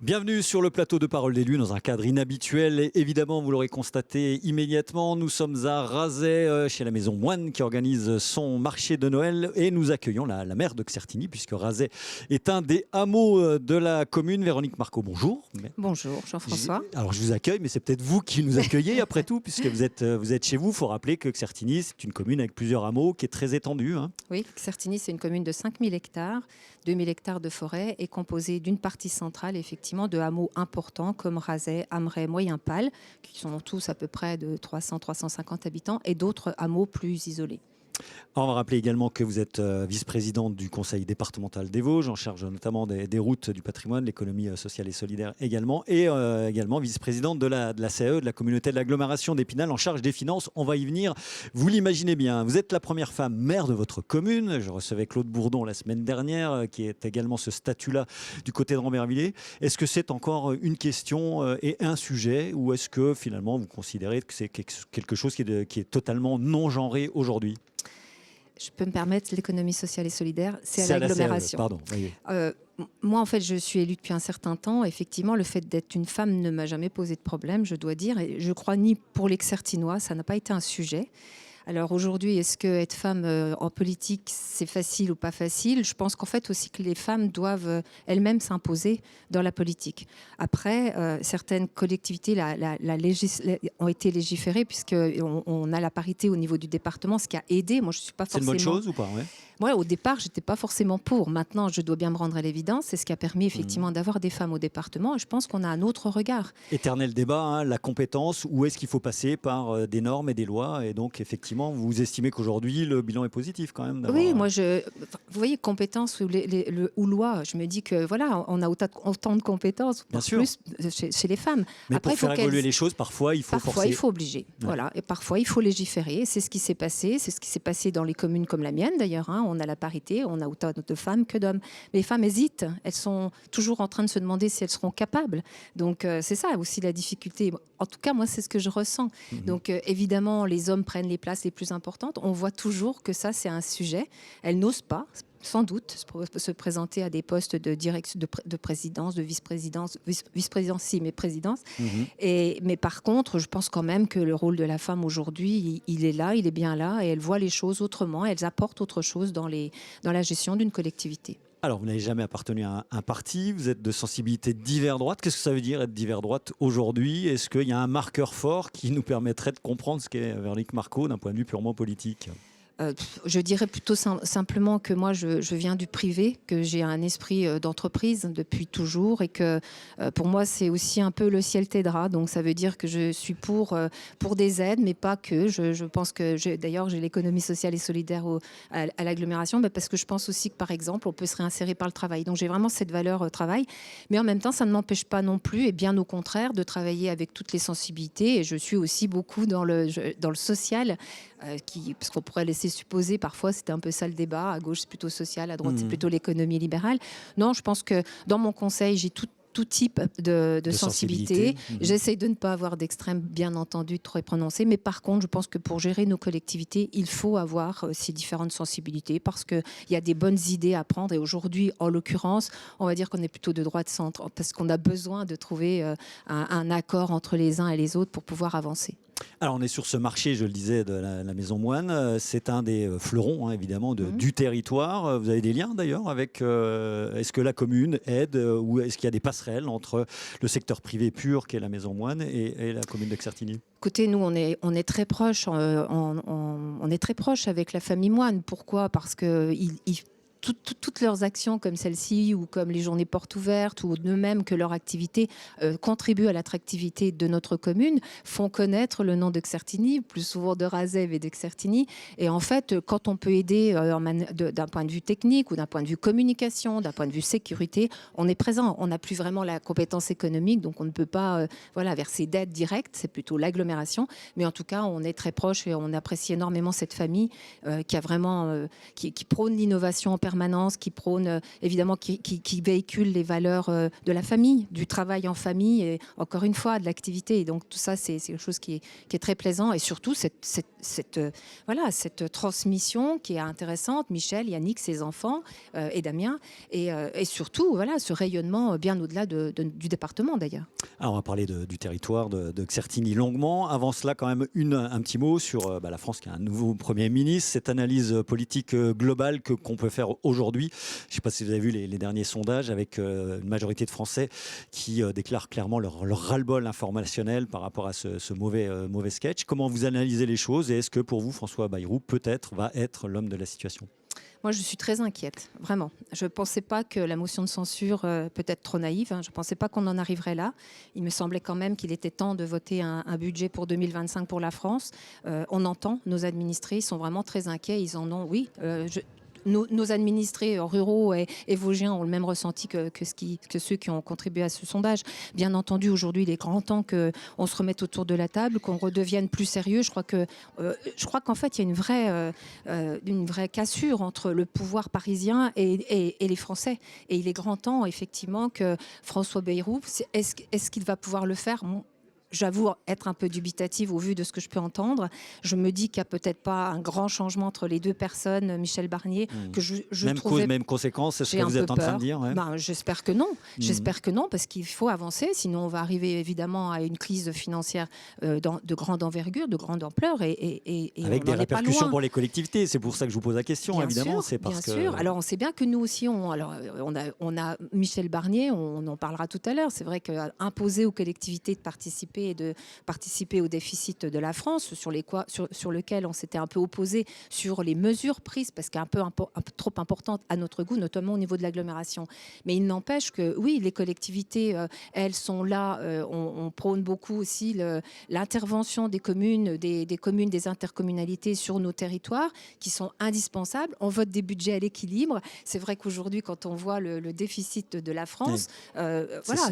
Bienvenue sur le plateau de Parole d'Élus dans un cadre inhabituel. Et évidemment, vous l'aurez constaté immédiatement, nous sommes à Razay, chez la Maison Moine qui organise son marché de Noël. Et nous accueillons la maire de Certigny, puisque Razay est un des hameaux de la commune. Véronique Marcot, bonjour. Bonjour Jean-François. Alors je vous accueille, mais c'est peut-être vous qui nous accueillez après tout, puisque vous êtes chez vous. Il faut rappeler que Certigny, c'est une commune avec plusieurs hameaux qui est très étendue. Oui, Certigny, c'est une commune de 5000 hectares, 2000 hectares de forêt, et composée d'une partie centrale, effectivement, de hameaux importants comme Razay, Amray, Moyenpal, qui sont tous à peu près de 300-350 habitants, et d'autres hameaux plus isolés. On va rappeler également que vous êtes vice-présidente du conseil départemental des Vosges, en charge notamment des routes, du patrimoine, l'économie sociale et solidaire également, et également vice-présidente de la CAE, de la communauté de l'agglomération d'Épinal, en charge des finances. On va y venir, vous l'imaginez bien. Vous êtes la première femme maire de votre commune. Je recevais Claude Bourdon la semaine dernière, qui est également ce statut-là du côté de Rambervillers. Est-ce que c'est encore une question et un sujet, ou est-ce que finalement vous considérez que c'est quelque chose qui est totalement non-genré aujourd'hui ? Je peux me permettre, l'économie sociale et solidaire, c'est à l'agglomération. Pardon. Moi, en fait, je suis élue depuis un certain temps. Effectivement, le fait d'être une femme ne m'a jamais posé de problème, je dois dire. Et je crois ni pour les Certinois, ça n'a pas été un sujet. Alors aujourd'hui, est-ce que être femme en politique, c'est facile ou pas facile ? Je pense qu'en fait aussi que les femmes doivent elles-mêmes s'imposer dans la politique. Après, certaines collectivités ont été légiférées puisqu'on a la parité au niveau du département, ce qui a aidé. Moi, je suis pas forcément... C'est une bonne chose ou pas ? Moi, au départ, je n'étais pas forcément pour. Maintenant, je dois bien me rendre à l'évidence. C'est ce qui a permis effectivement d'avoir des femmes au département. Et je pense qu'on a un autre regard. Éternel débat, la compétence, où est-ce qu'il faut passer par des normes et des lois ? Et donc, effectivement, vous estimez qu'aujourd'hui, le bilan est positif quand même d'avoir... Oui, moi, vous voyez, compétence ou loi, je me dis que voilà, on a autant de compétences, bien sûr, plus chez les femmes. Mais après, pour faire évoluer les choses, parfois, il faut forcer. Parfois, il faut obliger. Ouais. Voilà. Et parfois, il faut légiférer. C'est ce qui s'est passé. C'est ce qui s'est passé dans les communes comme la mienne, d'ailleurs. On a la parité, on a autant de femmes que d'hommes. Mais les femmes hésitent. Elles sont toujours en train de se demander si elles seront capables. Donc, c'est ça aussi la difficulté. En tout cas, moi, c'est ce que je ressens. Donc, évidemment, les hommes prennent les places les plus importantes. On voit toujours que ça, c'est un sujet. Elles n'osent pas, sans doute, se présenter à des postes de direction, de présidence, de vice-présidence, vice-présidence, si, mais présidence. Mais par contre, je pense quand même que le rôle de la femme aujourd'hui, il est là, il est bien là, et elle voit les choses autrement, elles apportent autre chose dans la gestion d'une collectivité. Alors, vous n'avez jamais appartenu à un parti, vous êtes de sensibilité divers droite. Qu'est-ce que ça veut dire être divers droite aujourd'hui ? Est-ce qu'il y a un marqueur fort qui nous permettrait de comprendre ce qu'est Véronique Marcot d'un point de vue purement politique ? Je dirais plutôt simplement que moi, je viens du privé, que j'ai un esprit d'entreprise depuis toujours et que pour moi, c'est aussi un peu le ciel t'aidera. Donc, ça veut dire que je suis pour des aides, mais pas que. Je pense que, d'ailleurs, j'ai l'économie sociale et solidaire à l'agglomération, parce que je pense aussi que, par exemple, on peut se réinsérer par le travail. Donc, j'ai vraiment cette valeur travail. Mais en même temps, ça ne m'empêche pas non plus, et bien au contraire, de travailler avec toutes les sensibilités. Et je suis aussi beaucoup dans le social, parce qu'on pourrait laisser supposer, parfois c'était un peu ça le débat, à gauche c'est plutôt social, à droite c'est plutôt l'économie libérale. Non, je pense que dans mon conseil, j'ai tout type de sensibilité. J'essaye de ne pas avoir d'extrême, bien entendu, très prononcé, mais par contre, je pense que pour gérer nos collectivités, il faut avoir ces différentes sensibilités parce qu'il y a des bonnes idées à prendre. Et aujourd'hui, en l'occurrence, on va dire qu'on est plutôt de droite-centre parce qu'on a besoin de trouver un accord entre les uns et les autres pour pouvoir avancer. Alors on est sur ce marché, je le disais, de la Maison Moine. C'est un des fleurons, évidemment, du territoire. Vous avez des liens d'ailleurs avec... est-ce que la commune aide ou est-ce qu'il y a des passerelles entre le secteur privé pur, qui est la Maison Moine, et la commune de Certigny ? Écoutez, nous, on est très proches. On est très proches avec la famille Moine. Pourquoi ? Parce que toutes leurs actions comme celle-ci ou comme les journées portes ouvertes ou de même que leur activité contribuent à l'attractivité de notre commune, font connaître le nom de Certigny, plus souvent de Razay et de Certigny. Et en fait, quand on peut aider d'un point de vue technique ou d'un point de vue communication, d'un point de vue sécurité, on est présent. On n'a plus vraiment la compétence économique, donc on ne peut pas verser d'aide directe, c'est plutôt l'agglomération. Mais en tout cas, on est très proche et on apprécie énormément cette famille qui a vraiment qui prône l'innovation en permanence permanence, qui prône évidemment, qui véhicule les valeurs de la famille, du travail en famille, et encore une fois, de l'activité. Et donc tout ça, c'est quelque chose qui est très plaisant. Et surtout, cette transmission qui est intéressante, Michel, Yannick, ses enfants et Damien, et surtout, voilà, ce rayonnement bien au-delà du département d'ailleurs. Alors, on va parler du territoire de Certigny longuement. Avant cela, quand même, un petit mot sur la France qui a un nouveau Premier ministre, cette analyse politique globale qu'on peut faire aujourd'hui. Je ne sais pas si vous avez vu les derniers sondages avec une majorité de Français qui déclarent clairement leur ras-le-bol informationnel par rapport à ce mauvais sketch. Comment vous analysez les choses et est-ce que pour vous, François Bayrou, peut-être va être l'homme de la situation ? Moi, je suis très inquiète, vraiment. Je ne pensais pas que la motion de censure, peut-être trop naïve, je ne pensais pas qu'on en arriverait là. Il me semblait quand même qu'il était temps de voter un budget pour 2025 pour la France. On entend nos administrés, ils sont vraiment très inquiets. Ils en ont, oui. Nos administrés ruraux et vosgiens ont le même ressenti que ceux qui ont contribué à ce sondage. Bien entendu, aujourd'hui, il est grand temps qu'on se remette autour de la table, qu'on redevienne plus sérieux. Je crois qu'en fait, il y a une vraie cassure entre le pouvoir parisien et les Français. Et il est grand temps, effectivement, que François Bayrou, est-ce qu'il va pouvoir le faire ? J'avoue être un peu dubitative au vu de ce que je peux entendre. Je me dis qu'il n'y a peut-être pas un grand changement entre les deux personnes, Michel Barnier, que je même trouvais... cause, même conséquence, c'est ce que vous êtes en train de dire, ouais. J'espère que non. J'espère que non, parce qu'il faut avancer, sinon on va arriver évidemment à une crise financière de grande envergure, de grande ampleur. Et avec des répercussions pour les collectivités. C'est pour ça que je vous pose la question, bien évidemment. Sûr, bien sûr. Alors on sait bien que nous aussi, on a Michel Barnier, on en parlera tout à l'heure. C'est vrai qu'imposer aux collectivités de participer et de participer au déficit de la France, sur lequel on s'était un peu opposé sur les mesures prises, parce qu'un peu trop importantes à notre goût, notamment au niveau de l'agglomération. Mais il n'empêche que, oui, les collectivités, elles sont là. On prône beaucoup aussi l'intervention des communes, des intercommunalités sur nos territoires, qui sont indispensables. On vote des budgets à l'équilibre. C'est vrai qu'aujourd'hui, quand on voit le déficit de la France,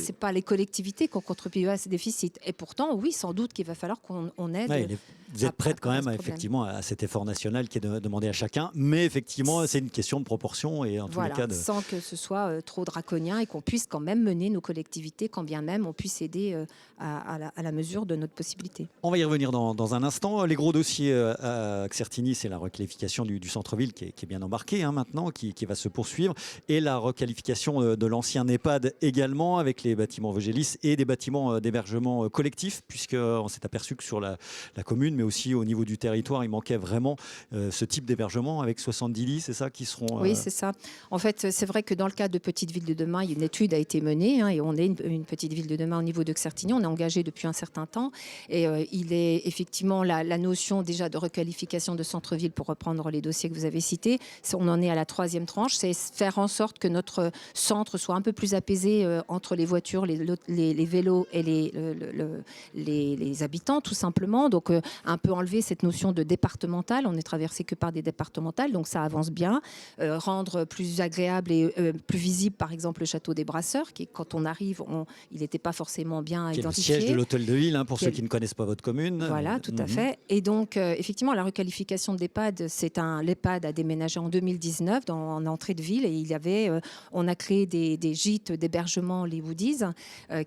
c'est pas les collectivités qui ont contribué à ce déficit. Et pourtant, oui, sans doute qu'il va falloir qu'on aide. Ouais, vous êtes prête quand même effectivement à cet effort national qui est demandé à chacun, mais effectivement, c'est une question de proportion et en tous les cas sans que ce soit trop draconien et qu'on puisse quand même mener nos collectivités, quand bien même on puisse aider à la mesure de notre possibilité. On va y revenir dans un instant. Les gros dossiers à Certigny, c'est la requalification du centre-ville qui est bien embarquée maintenant, qui va se poursuivre, et la requalification de l'ancien EHPAD également, avec les bâtiments Vogelis et des bâtiments d'hébergement collectif, puisqu'on s'est aperçu que sur la commune, mais aussi au niveau du territoire, il manquait vraiment ce type d'hébergement avec 70 lits, c'est ça qui seront... Oui, c'est ça. En fait, c'est vrai que dans le cadre de Petite Ville de demain, une étude a été menée, et on est une petite ville de demain au niveau de Certigny. On est engagé depuis un certain temps, et il est effectivement la notion déjà de requalification de centre-ville, pour reprendre les dossiers que vous avez cités. On en est à la 3e tranche, c'est faire en sorte que notre centre soit un peu plus apaisé entre les voitures, les vélos et les habitants, tout simplement. Donc un peu enlever cette notion de départemental. On n'est traversé que par des départementales, donc ça avance bien. Rendre plus agréable et plus visible, par exemple, le château des Brasseurs, qui, quand on arrive, il n'était pas forcément bien identifié. Le siège de l'hôtel de ville, pour ceux qui ne connaissent pas votre commune. Voilà, tout à fait. Et donc, effectivement, la requalification de l'EHPAD, l'EHPAD a déménagé en 2019 en entrée de ville, et on a créé des gîtes d'hébergement, les Woodies,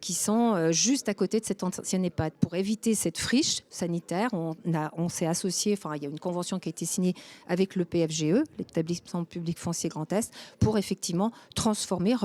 qui sont juste à côté de cet ancien EHPAD. Pour éviter cette friche sanitaire, on s'est associé, il y a une convention qui a été signée avec le PFGE, l'établissement public foncier Grand Est, pour effectivement transformer,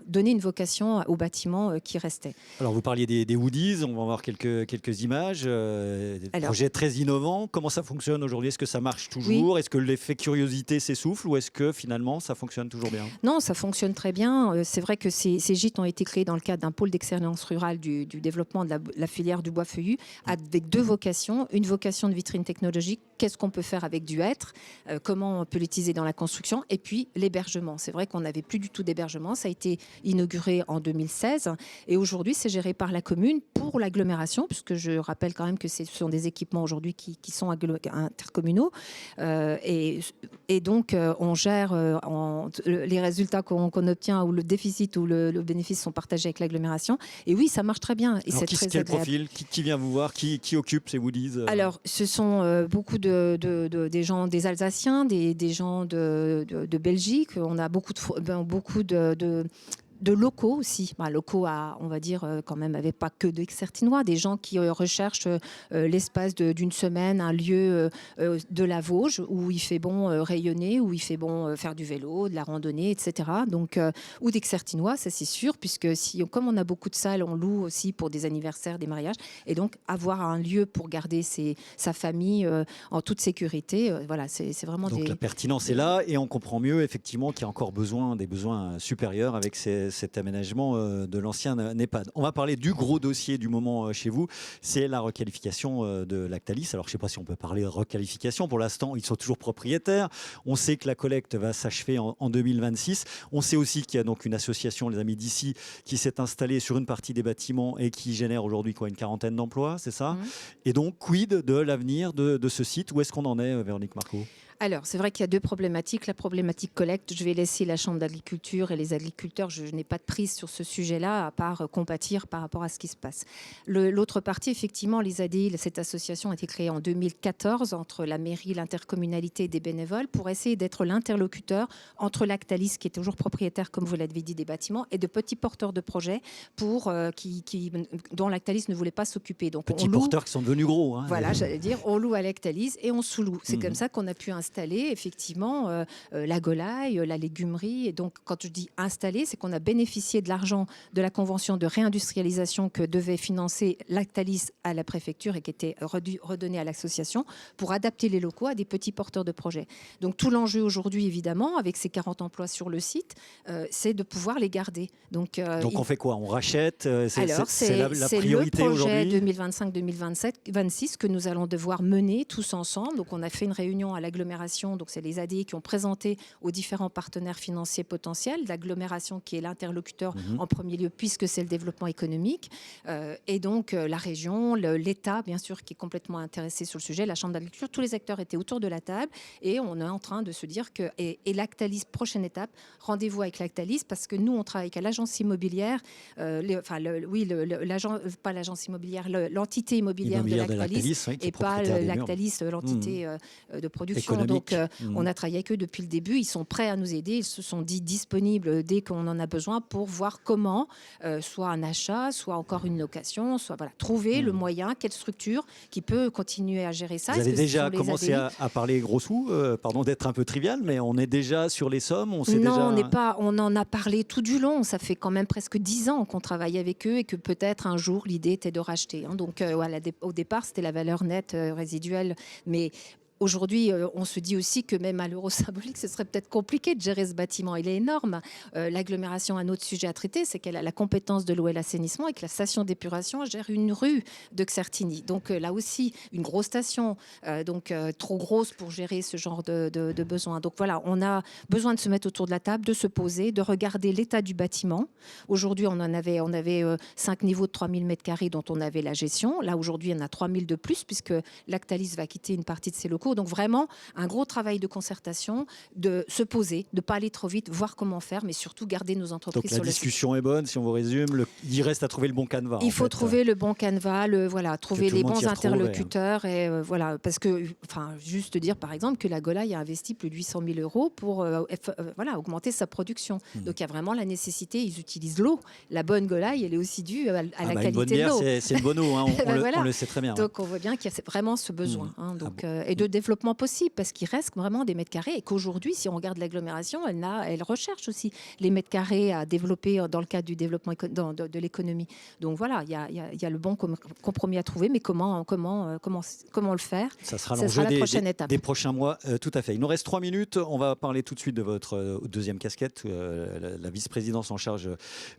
donner une vocation aux bâtiments qui restaient. Alors vous parliez des Woodies, on va voir quelques images, des projets très innovants. Comment ça fonctionne aujourd'hui? Est-ce que ça marche toujours? Est-ce que l'effet curiosité s'essouffle, ou est-ce que finalement ça fonctionne toujours bien? Non, ça fonctionne très bien. C'est vrai que ces gîtes ont été créés dans le cadre d'un pôle d'excellence rurale du développement de la filière du bois feuillu, avec deux vocations. Une vocation de vitrine technologique, qu'est-ce qu'on peut faire avec du hêtre, comment on peut l'utiliser dans la construction, et puis l'hébergement. C'est vrai qu'on n'avait plus du tout d'hébergement, ça a été inauguré en 2016, et aujourd'hui c'est géré par la commune pour l'agglomération, puisque je rappelle quand même que ce sont des équipements aujourd'hui qui sont intercommunaux, et donc on gère les résultats qu'on obtient, ou le déficit ou le bénéfice sont partagés avec l'agglomération, et oui, ça marche très bien. Et alors, c'est très quel agréable. profil qui vient vous voir, qui occupe ces Woodies? Alors, ce sont beaucoup de des gens, des Alsaciens, des gens de Belgique. On a beaucoup de locaux aussi, locaux on va dire quand même, avec pas que des Certinois, des gens qui recherchent l'espace d'une semaine, un lieu de la Vosges où il fait bon rayonner, où il fait bon faire du vélo, de la randonnée, etc. Donc, ou des Certinois, ça c'est sûr, puisque comme on a beaucoup de salles, on loue aussi pour des anniversaires, des mariages, et donc avoir un lieu pour garder sa famille en toute sécurité, voilà, c'est vraiment donc la pertinence est là, et on comprend mieux effectivement qu'il y a encore des besoins supérieurs avec cet aménagement de l'ancien NEHPAD. On va parler du gros dossier du moment chez vous, c'est la requalification de Lactalis. Alors je ne sais pas si on peut parler de requalification, pour l'instant ils sont toujours propriétaires, on sait que la collecte va s'achever en 2026, on sait aussi qu'il y a donc une association, les Amis d'ici, qui s'est installée sur une partie des bâtiments et qui génère aujourd'hui une quarantaine d'emplois, c'est ça? Et donc quid de l'avenir de ce site? Où est-ce qu'on en est, Véronique Marco? Alors, c'est vrai qu'il y a deux problématiques. La problématique collecte, je vais laisser la Chambre d'agriculture et les agriculteurs, je n'ai pas de prise sur ce sujet-là, à part compatir par rapport à ce qui se passe. L'autre partie, effectivement, les ADI, cette association a été créée en 2014 entre la mairie, l'intercommunalité et des bénévoles pour essayer d'être l'interlocuteur entre Lactalis, qui est toujours propriétaire, comme vous l'avez dit, des bâtiments, et de petits porteurs de projets dont Lactalis ne voulait pas s'occuper. Donc, petits porteurs qui sont devenus gros. Hein, voilà, j'allais dire, on loue à Lactalis et on sous-loue. C'est comme ça qu'on a pu installer effectivement la Golaille, la légumerie. Et donc, quand je dis installer, c'est qu'on a bénéficié de l'argent de la convention de réindustrialisation que devait financer Lactalis à la préfecture et qui était redonné à l'association pour adapter les locaux à des petits porteurs de projets. Donc, tout l'enjeu aujourd'hui, évidemment, avec ces 40 emplois sur le site, c'est de pouvoir les garder. Donc on fait quoi? On rachète? C'est la priorité aujourd'hui? C'est le projet 2025-2026 que nous allons devoir mener tous ensemble. Donc, on a fait une réunion à l'agglomération. Donc, c'est les ADI qui ont présenté aux différents partenaires financiers potentiels, l'agglomération qui est l'interlocuteur en premier lieu, puisque c'est le développement économique. Et donc, la région, l'État, bien sûr, qui est complètement intéressé sur le sujet, la Chambre d'agriculture, tous les acteurs étaient autour de la table. Et on est en train de se dire que, et Lactalis, prochaine étape, rendez-vous avec Lactalis, parce que nous, on travaille avec l'agence immobilière, pas l'agence immobilière, l'entité immobilière de Lactalis, et pas Lactalis, l'entité de production. Économique. Donc, on a travaillé avec eux depuis le début. Ils sont prêts à nous aider. Ils se sont dit disponibles dès qu'on en a besoin pour voir comment, soit un achat, soit encore une location, soit trouver le moyen, quelle structure qui peut continuer à gérer ça. Vous avez déjà commencé à parler gros sous, pardon d'être un peu trivial, mais on est déjà sur les sommes. On en a parlé tout du long. Ça fait quand même presque 10 ans qu'on travaille avec eux et que peut-être un jour l'idée était de racheter. Donc, au départ, c'était la valeur nette résiduelle, mais aujourd'hui, on se dit aussi que même à l'euro symbolique, ce serait peut-être compliqué de gérer ce bâtiment. Il est énorme. L'agglomération a un autre sujet à traiter, c'est qu'elle a la compétence de l'eau et l'assainissement et que la station d'épuration gère une rue de Certigny. Donc là aussi, une grosse station, trop grosse pour gérer ce genre de besoins. Donc voilà, on a besoin de se mettre autour de la table, de se poser, de regarder l'état du bâtiment. Aujourd'hui, on avait 5 niveaux de 3000 m² dont on avait la gestion. Là, aujourd'hui, on a 3000 de plus puisque Lactalis va quitter une partie de ses locaux. Donc vraiment, un gros travail de concertation, de se poser, de ne pas aller trop vite, voir comment faire, mais surtout garder nos entreprises sur le site. Donc la discussion est bonne, si on vous résume. Il reste à trouver le bon canevas. Il faut trouver le bon canevas, trouver les bons interlocuteurs. Et parce que, juste dire par exemple que la Golaille a investi plus de 800 000 € pour augmenter sa production. Donc il y a vraiment la nécessité, ils utilisent l'eau. La bonne Golaille, elle est aussi due à la qualité de l'eau. C'est une bonne eau, hein, on le sait très bien. Donc on voit bien qu'il y a vraiment ce besoin. Et de développement possible, parce qu'il reste vraiment des mètres carrés et qu'aujourd'hui, si on regarde l'agglomération, elle recherche aussi les mètres carrés à développer dans le cadre du développement de l'économie. Donc voilà, il y a le bon compromis à trouver, mais comment le faire? Ça sera l'enjeu des prochains mois, tout à fait. Il nous reste 3 minutes. On va parler tout de suite de votre deuxième casquette, la vice-présidence en charge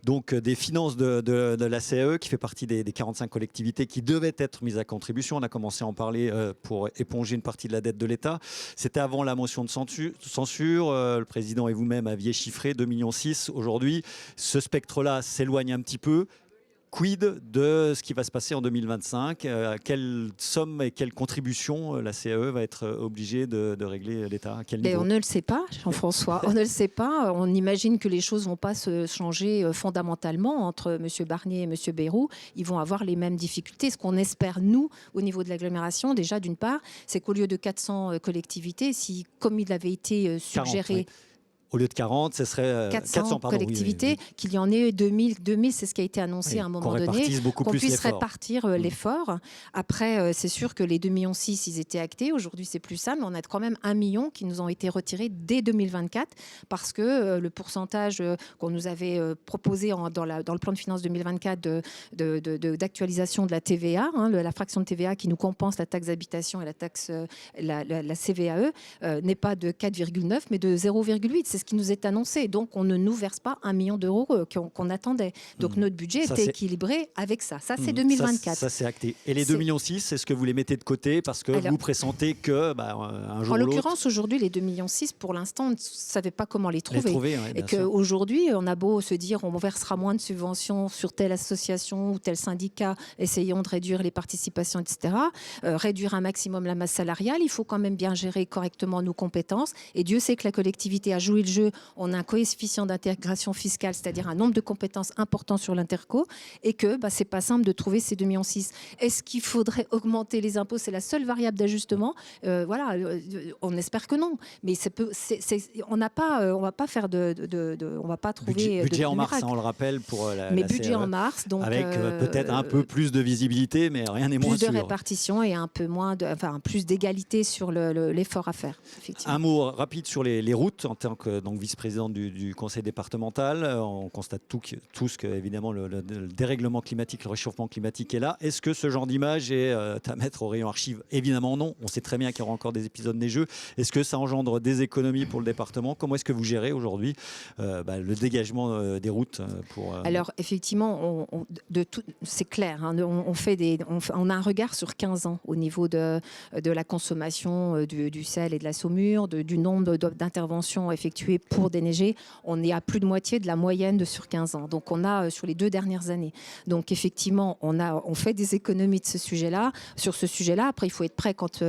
donc des finances de la CAE, qui fait partie des 45 collectivités qui devaient être mises à contribution. On a commencé à en parler pour éponger une partie de la dette de l'État. C'était avant la motion de censure. Le président et vous-même aviez chiffré 2,6 millions. Aujourd'hui, ce spectre-là s'éloigne un petit peu. Quid de ce qui va se passer en 2025 ? Quelle somme et quelle contribution la CAE va être obligée de régler l'État ? À quel niveau ? On ne le sait pas, Jean-François. On ne le sait pas. On imagine que les choses ne vont pas se changer fondamentalement entre M. Barnier et M. Bayrou. Ils vont avoir les mêmes difficultés. Ce qu'on espère, nous, au niveau de l'agglomération, déjà, d'une part, c'est qu'au lieu de 400 collectivités, si, comme il avait été suggéré... 40, oui. Au lieu de 40, ce serait 400 pardon, collectivités, qu'il y en ait 2000, c'est ce qui a été annoncé à un moment donné, qu'on puisse répartir l'effort. Après, c'est sûr que les 2,6 millions, ils étaient actés. Aujourd'hui, c'est plus ça, mais on a quand même 1 million qui nous ont été retirés dès 2024 parce que le pourcentage qu'on nous avait proposé dans le plan de finances 2024 d'actualisation de la TVA, la fraction de TVA qui nous compense la taxe d'habitation et la taxe la CVAE, n'est pas de 4,9 mais de 0,8. C'est ce qui nous est annoncé. Donc, on ne nous verse pas 1 million d'euros qu'on attendait. Donc, notre budget était équilibré avec ça. Ça, c'est 2024. Ça, c'est acté. Et les 2,6 millions, est-ce que vous les mettez de côté parce que vous pressentez que un jour ou l'autre... En l'occurrence, aujourd'hui, les 2,6 millions, pour l'instant, on ne savait pas comment les trouver. Et qu'aujourd'hui, on a beau se dire on versera moins de subventions sur telle association ou tel syndicat, essayons de réduire les participations, etc., réduire un maximum la masse salariale, il faut quand même bien gérer correctement nos compétences. Et Dieu sait que la collectivité a joué le jeu. On a un coefficient d'intégration fiscale, c'est-à-dire un nombre de compétences important sur l'interco, et que c'est pas simple de trouver ces 2,6 millions. Est-ce qu'il faudrait augmenter les impôts ? C'est la seule variable d'ajustement. On espère que non. Mais on va pas faire on va pas trouver budget en miracle. mars, on le rappelle pour mais la budget CAE, en mars, donc avec peut-être un peu plus de visibilité, mais rien n'est moins sûr. Plus de répartition et un peu moins plus d'égalité sur l'effort à faire. Un mot rapide sur les routes en tant que vice-présidente du conseil départemental. On constate tous que évidemment le dérèglement climatique, le réchauffement climatique est là. Est-ce que ce genre d'image est à mettre au rayon archive ? Évidemment non. On sait très bien qu'il y aura encore des épisodes neigeux. Est-ce que ça engendre des économies pour le département ? Comment est-ce que vous gérez aujourd'hui le dégagement des routes Alors effectivement, c'est clair. On a un regard sur 15 ans au niveau de la consommation du sel et de la saumure, du nombre d'interventions effectuées pour déneiger. On est à plus de moitié de la moyenne sur 15 ans. Donc on a sur les 2 dernières années. Donc effectivement, on fait des économies de sur ce sujet-là. Après, il faut être prêt quand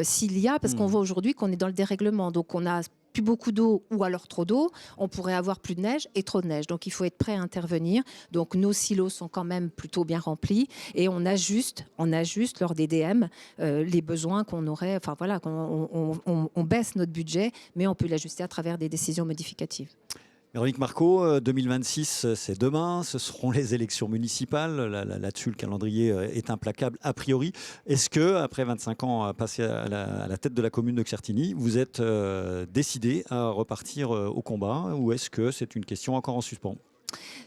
s'il y a, parce qu'on voit aujourd'hui qu'on est dans le dérèglement. Donc on a plus beaucoup d'eau ou alors trop d'eau, on pourrait avoir plus de neige et trop de neige. Donc il faut être prêt à intervenir. Donc nos silos sont quand même plutôt bien remplis et on ajuste lors des DM les besoins qu'on aurait. Enfin voilà, on baisse notre budget, mais on peut l'ajuster à travers des décisions modificatives. Véronique Marcot, 2026, c'est demain, ce seront les élections municipales. Là-dessus, le calendrier est implacable a priori. Est-ce que, après 25 ans passés à la tête de la commune de Certigny, vous êtes décidé à repartir au combat ou est-ce que c'est une question encore en suspens ?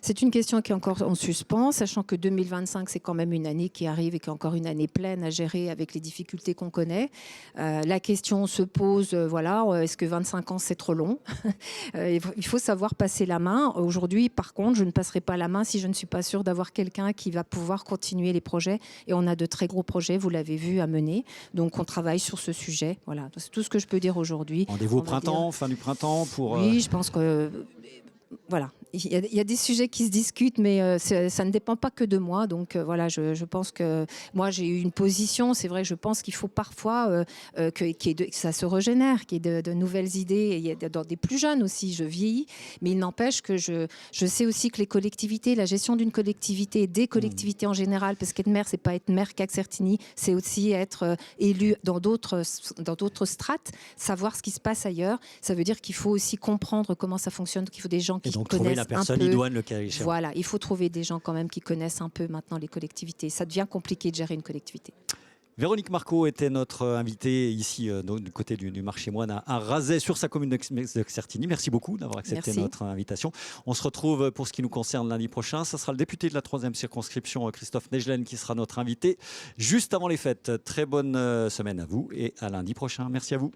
C'est une question qui est encore en suspens, sachant que 2025, c'est quand même une année qui arrive et qui est encore une année pleine à gérer avec les difficultés qu'on connaît. La question se pose, est-ce que 25 ans, c'est trop long ? Il faut savoir passer la main. Aujourd'hui, par contre, je ne passerai pas la main si je ne suis pas sûre d'avoir quelqu'un qui va pouvoir continuer les projets. Et on a de très gros projets, vous l'avez vu, à mener. Donc, on travaille sur ce sujet. Voilà, c'est tout ce que je peux dire aujourd'hui. Rendez-vous au printemps, fin du printemps pour... Oui, je pense que... Voilà, il y a des sujets qui se discutent, mais ça ne dépend pas que de moi. Donc je pense que moi j'ai eu une position. C'est vrai, je pense qu'il faut parfois que ça se régénère, qu'il y ait de nouvelles idées. Il y a dans des plus jeunes aussi, je vieillis, mais il n'empêche que je sais aussi que les collectivités, la gestion d'une collectivité, des collectivités en général, parce qu'être maire, c'est pas être maire qu'à Certigny, c'est aussi être élu dans d'autres strates, savoir ce qui se passe ailleurs. Ça veut dire qu'il faut aussi comprendre comment ça fonctionne, qu'il faut des gens qui connaissent la personne idoine, le cas échéant. Voilà, il faut trouver des gens quand même qui connaissent un peu maintenant les collectivités. Ça devient compliqué de gérer une collectivité. Véronique Marcot était notre invitée ici du côté du marché moine à Razay sur sa commune de Certigny. Merci beaucoup d'avoir accepté notre invitation. On se retrouve pour ce qui nous concerne lundi prochain. Ça sera le député de la 3e circonscription, Christophe Negelen, qui sera notre invité juste avant les fêtes. Très bonne semaine à vous et à lundi prochain. Merci à vous.